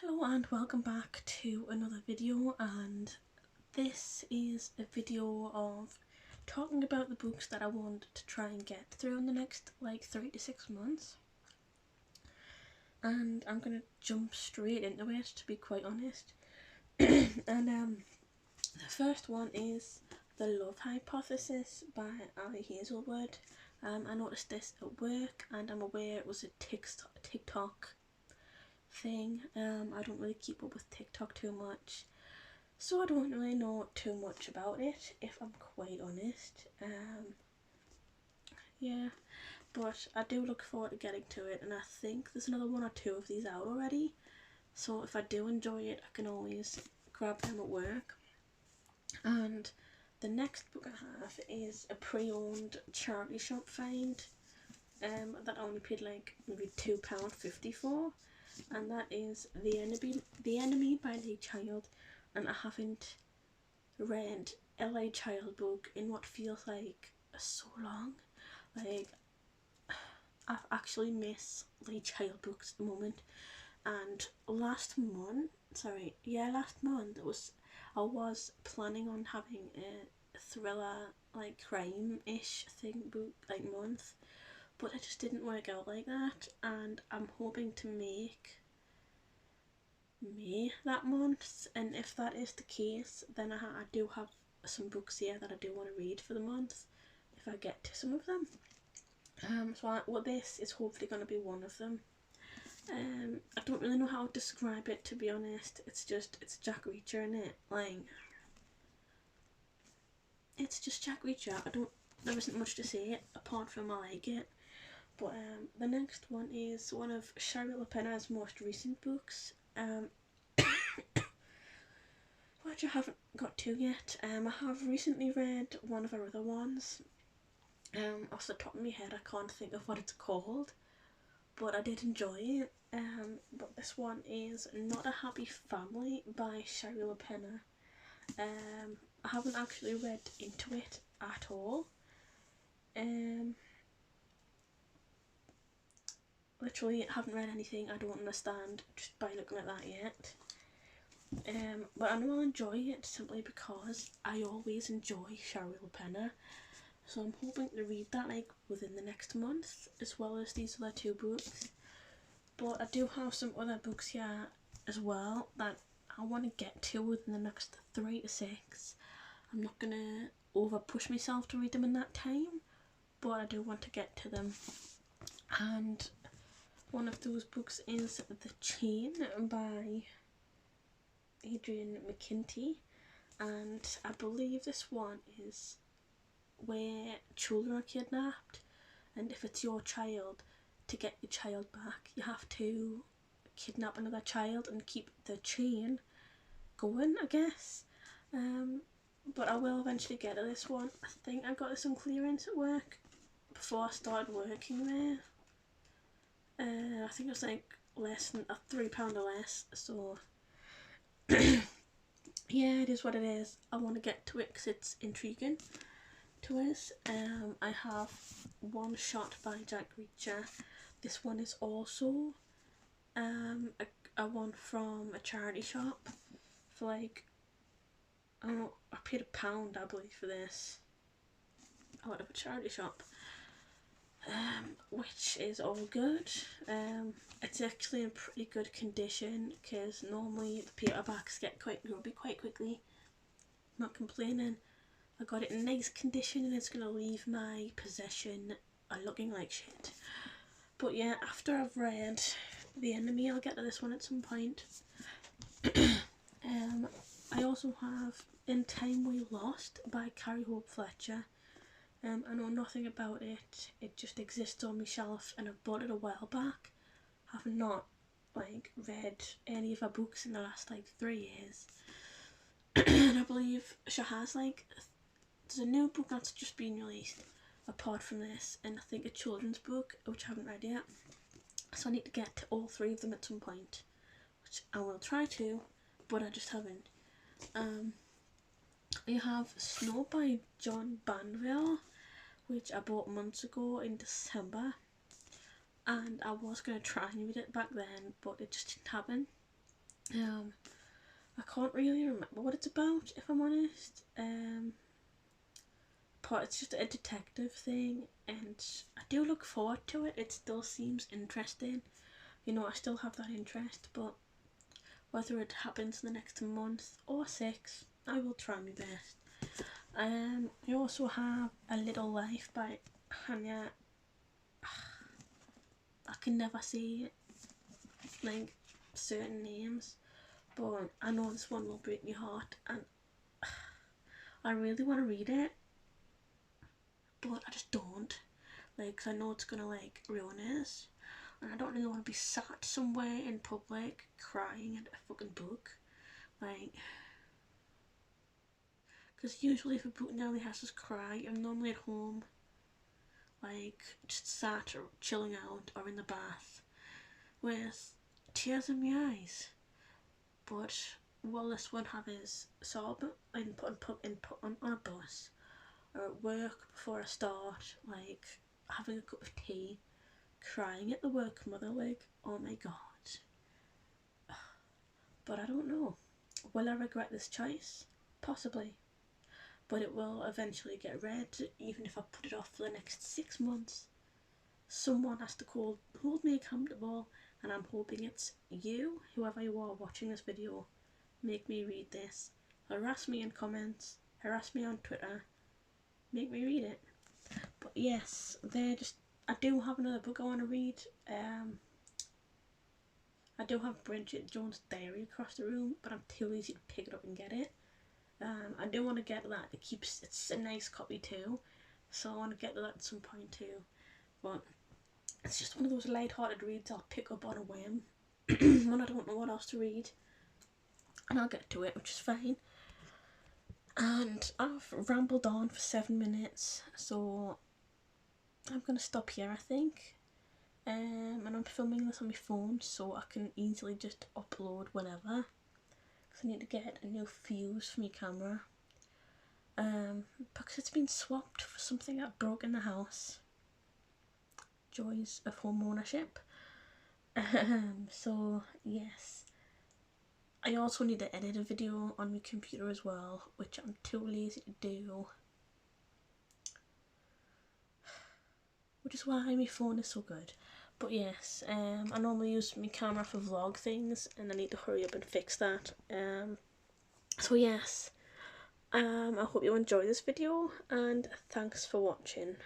Hello and welcome back to another video, and this is a video of talking about the books that I want to try and get through in the next 3 to 6 months. And I'm gonna jump straight into it, to be quite honest. And the first one is The Love Hypothesis by Ali Hazelwood. I noticed this at work and I'm aware it was a TikTok thing. I don't really keep up with TikTok too much, so I don't really know too much about it, if I'm quite honest. Yeah, but I do look forward to getting to it, and I think there's another one or two of these out already, so if I do enjoy it I can always grab them at work. And the next book I have is a pre-owned charity shop find that I only paid maybe £2.50 for, and that is The Enemy by Lee Child. And I haven't read a Lee Child book in what feels like so long. I actually miss Lee Child books at the moment. And last month I was planning on having a thriller, crime-ish thing book month, but it just didn't work out like that, and I'm hoping to make May that month. And if that is the case, then I do have some books here that I do want to read for the month if I get to some of them. This is hopefully going to be one of them. I don't really know how to describe it, to be honest. It's Jack Reacher in it. It's just Jack Reacher. There isn't much to say apart from I like it. But the next one is one of Shari LaPena's most recent books, which I haven't got to yet. I have recently read one of her other ones. Off the top of my head I can't think of what it's called, but I did enjoy it. But this one is Not a Happy Family by Shari LaPena. I haven't actually read into it at all. Literally haven't read anything I don't understand just by looking at that yet. But I know I'll enjoy it simply because I always enjoy Shari LaPena. So I'm hoping to read that within the next month, as well as these other two books. But I do have some other books here as well that I want to get to within the next 3 to 6. I'm not going to over push myself to read them in that time, but I do want to get to them. And one of those books is The Chain by Adrian McKinty, and I believe this one is where children are kidnapped, and if it's your child, to get your child back you have to kidnap another child and keep the chain going, I guess. But I will eventually get to this one. I think I got this on clearance at work before I started working there. I think it was less than £3 or less, so yeah, it is what it is. I want to get to it because it's intriguing to us. I have One Shot by Jack Reacher. This one is also a one from a charity shop for I paid £1, I believe, for this out of a charity shop, which is all good. It's actually in pretty good condition because normally the paperbacks get quite grubby quite quickly. Not complaining. I got it in nice condition and it's going to leave my possession looking like shit. But yeah, after I've read The Enemy, I'll get to this one at some point. I also have In Time We Lost by Carrie Hope Fletcher. I know nothing about it. It just exists on my shelf and I bought it a while back. I've not read any of her books in the last 3 years. And I believe she has there's a new book that's just been released apart from this, and I think a children's book which I haven't read yet. So I need to get to all 3 of them at some point, which I will try to, but I just haven't. I have Snow by John Banville, which I bought months ago in December, and I was going to try and read it back then, but it just didn't happen. I can't really remember what it's about, if I'm honest. But it's just a detective thing, and I do look forward to it. It still seems interesting. You know, I still have that interest, but whether it happens in the next month or 6, I will try my best. I also have A Little Life by Hannah. I can never say like certain names, but I know this one will break my heart, and I really want to read it, but I just don't. Like, 'cause I know it's gonna like ruin us, and I don't really want to be sat somewhere in public crying at a fucking book, like. Because usually if a book nearly has us cry, I'm normally at home, like just sat or chilling out or in the bath with tears in my eyes. But will this one have his sob and put on a bus or at work before I start, like having a cup of tea, crying at the work mother, like, oh my god. But I don't know. Will I regret this choice? Possibly. But it will eventually get read, even if I put it off for the next 6 months. Someone has to hold me accountable, and I'm hoping it's you, whoever you are watching this video. Make me read this. Harass me in comments, harass me on Twitter, make me read it. But yes, I do have another book I want to read. I do have Bridget Jones' Diary across the room, but I'm too lazy to pick it up and get it. I do want to get that. It's a nice copy too, so I want to get that at some point too. But it's just one of those light-hearted reads I'll pick up on a whim when I don't know what else to read, and I'll get to it, which is fine. And I've rambled on for 7 minutes, so I'm gonna stop here, I think. And I'm filming this on my phone, so I can easily just upload whenever. I need to get a new fuse for my camera, because it's been swapped for something that broke in the house. Joys of home ownership. So yes, I also need to edit a video on my computer as well, which I'm too lazy to do, which is why my phone is so good. But yes, I normally use my camera for vlog things, and I need to hurry up and fix that. So yes, I hope you enjoy this video, and thanks for watching.